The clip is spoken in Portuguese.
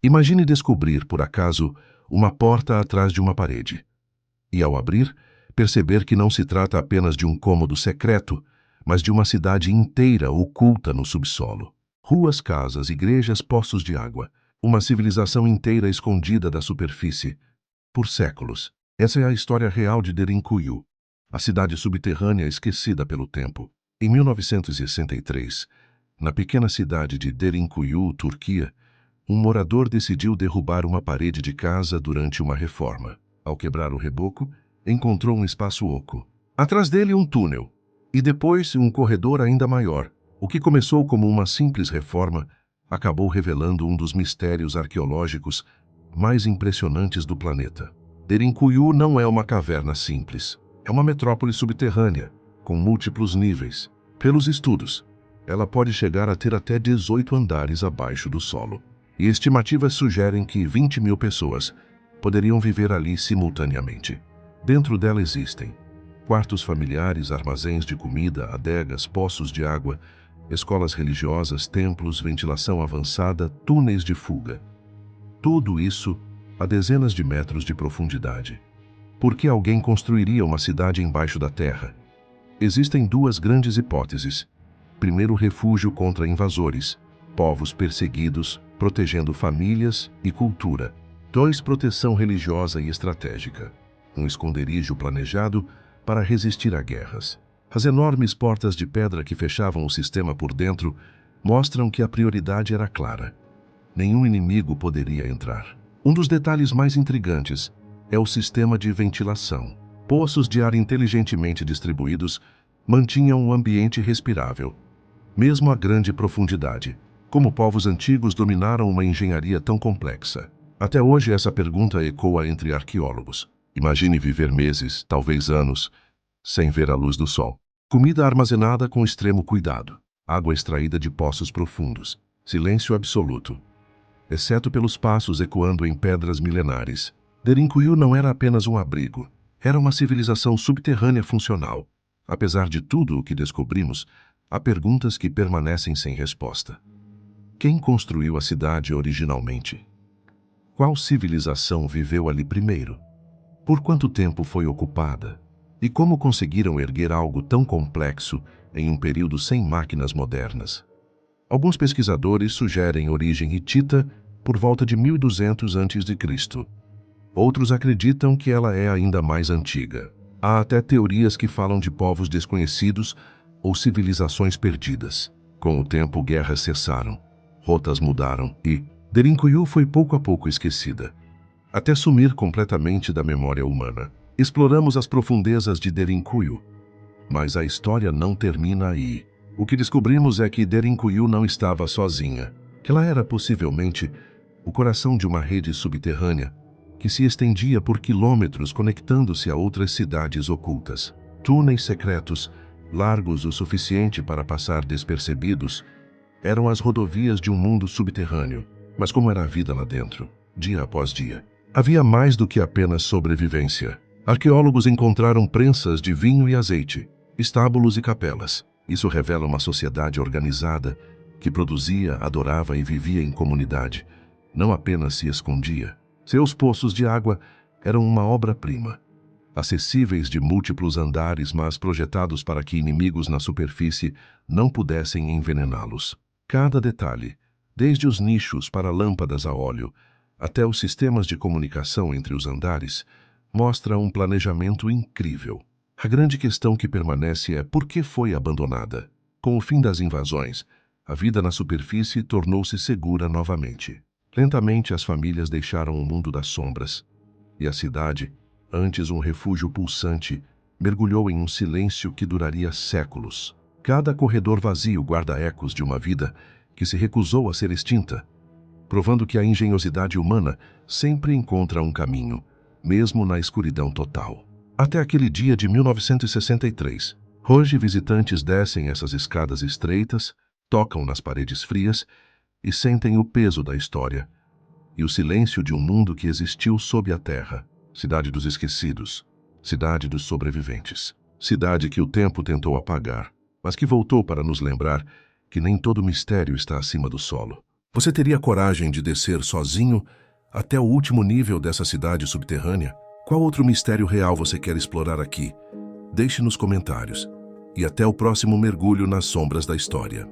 Imagine descobrir, por acaso, uma porta atrás de uma parede. E ao abrir, perceber que não se trata apenas de um cômodo secreto, mas de uma cidade inteira oculta no subsolo. Ruas, casas, igrejas, poços de água. Uma civilização inteira escondida da superfície. Por séculos. Essa é a história real de Derinkuyu, a cidade subterrânea esquecida pelo tempo. Em 1963, na pequena cidade de Derinkuyu, Turquia, um morador decidiu derrubar uma parede de casa durante uma reforma. Ao quebrar o reboco, encontrou um espaço oco. Atrás dele, um túnel. E depois, um corredor ainda maior. O que começou como uma simples reforma, acabou revelando um dos mistérios arqueológicos mais impressionantes do planeta. Derinkuyu não é uma caverna simples. É uma metrópole subterrânea, com múltiplos níveis. Pelos estudos, ela pode chegar a ter até 18 andares abaixo do solo. E estimativas sugerem que 20 mil pessoas poderiam viver ali simultaneamente. Dentro dela existem quartos familiares, armazéns de comida, adegas, poços de água, escolas religiosas, templos, ventilação avançada, túneis de fuga. Tudo isso a dezenas de metros de profundidade. Por que alguém construiria uma cidade embaixo da terra? Existem duas grandes hipóteses. Primeiro, refúgio contra invasores, povos perseguidos, protegendo famílias e cultura. 2. Proteção religiosa e estratégica. Um esconderijo planejado para resistir a guerras. As enormes portas de pedra que fechavam o sistema por dentro mostram que a prioridade era clara. Nenhum inimigo poderia entrar. Um dos detalhes mais intrigantes é o sistema de ventilação. Poços de ar inteligentemente distribuídos mantinham um ambiente respirável, mesmo a grande profundidade. Como povos antigos dominaram uma engenharia tão complexa? Até hoje essa pergunta ecoa entre arqueólogos. Imagine viver meses, talvez anos, sem ver a luz do sol. Comida armazenada com extremo cuidado. Água extraída de poços profundos. Silêncio absoluto, exceto pelos passos ecoando em pedras milenares. Derinkuyu não era apenas um abrigo. Era uma civilização subterrânea funcional. Apesar de tudo o que descobrimos, há perguntas que permanecem sem resposta. Quem construiu a cidade originalmente? Qual civilização viveu ali primeiro? Por quanto tempo foi ocupada? E como conseguiram erguer algo tão complexo em um período sem máquinas modernas? Alguns pesquisadores sugerem origem hitita por volta de 1200 a.C. Outros acreditam que ela é ainda mais antiga. Há até teorias que falam de povos desconhecidos ou civilizações perdidas. Com o tempo, guerras cessaram, rotas mudaram e Derinkuyu foi pouco a pouco esquecida, até sumir completamente da memória humana. Exploramos as profundezas de Derinkuyu, mas a história não termina aí. O que descobrimos é que Derinkuyu não estava sozinha. Ela era possivelmente o coração de uma rede subterrânea que se estendia por quilômetros conectando-se a outras cidades ocultas. Túneis secretos, largos o suficiente para passar despercebidos, eram as rodovias de um mundo subterrâneo. Mas como era a vida lá dentro, dia após dia? Havia mais do que apenas sobrevivência. Arqueólogos encontraram prensas de vinho e azeite, estábulos e capelas. Isso revela uma sociedade organizada que produzia, adorava e vivia em comunidade. Não apenas se escondia. Seus poços de água eram uma obra-prima, acessíveis de múltiplos andares, mas projetados para que inimigos na superfície não pudessem envenená-los. Cada detalhe, desde os nichos para lâmpadas a óleo, até os sistemas de comunicação entre os andares, mostra um planejamento incrível. A grande questão que permanece é por que foi abandonada. Com o fim das invasões, a vida na superfície tornou-se segura novamente. Lentamente as famílias deixaram o mundo das sombras, e a cidade, antes um refúgio pulsante, mergulhou em um silêncio que duraria séculos. Cada corredor vazio guarda ecos de uma vida que se recusou a ser extinta, provando que a engenhosidade humana sempre encontra um caminho, mesmo na escuridão total. Até aquele dia de 1963. Hoje visitantes descem essas escadas estreitas, tocam nas paredes frias e sentem o peso da história e o silêncio de um mundo que existiu sob a terra. Cidade dos esquecidos, cidade dos sobreviventes. Cidade que o tempo tentou apagar, mas que voltou para nos lembrar que nem todo mistério está acima do solo. Você teria coragem de descer sozinho até o último nível dessa cidade subterrânea? Qual outro mistério real você quer explorar aqui? Deixe nos comentários. E até o próximo mergulho nas sombras da história.